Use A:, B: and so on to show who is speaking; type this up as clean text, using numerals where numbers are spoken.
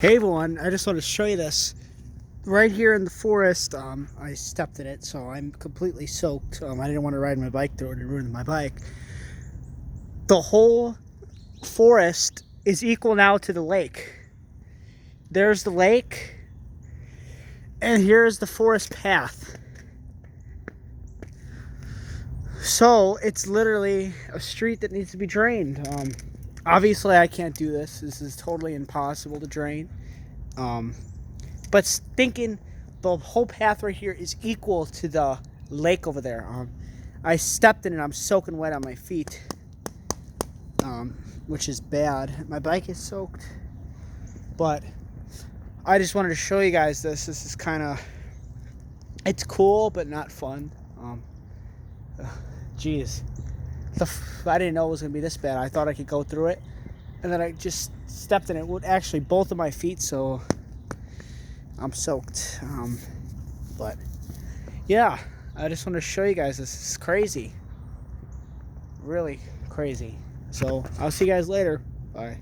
A: Hey everyone, I just want to show you this. Right here in the forest, I stepped in it, so I'm completely soaked. I didn't want to ride my bike through it and ruin my bike. The whole forest is equal now to the lake. There's the lake, and here's the forest path. So it's literally a street that needs to be drained. Obviously I can't do this. This is totally impossible to drain. But thinking the whole path right here is equal to the lake over there. I stepped in it. I'm soaking wet on my feet, which is bad. My bike is soaked, but I just wanted to show you guys this. This is kind of, it's cool, but not fun. Geez, I didn't know it was going to be this bad. I thought I could go through it, and then I just stepped in it with actually both of my feet, so I'm soaked. But yeah, I just want to show you guys this. This is crazy, really crazy. So I'll see you guys later. Bye.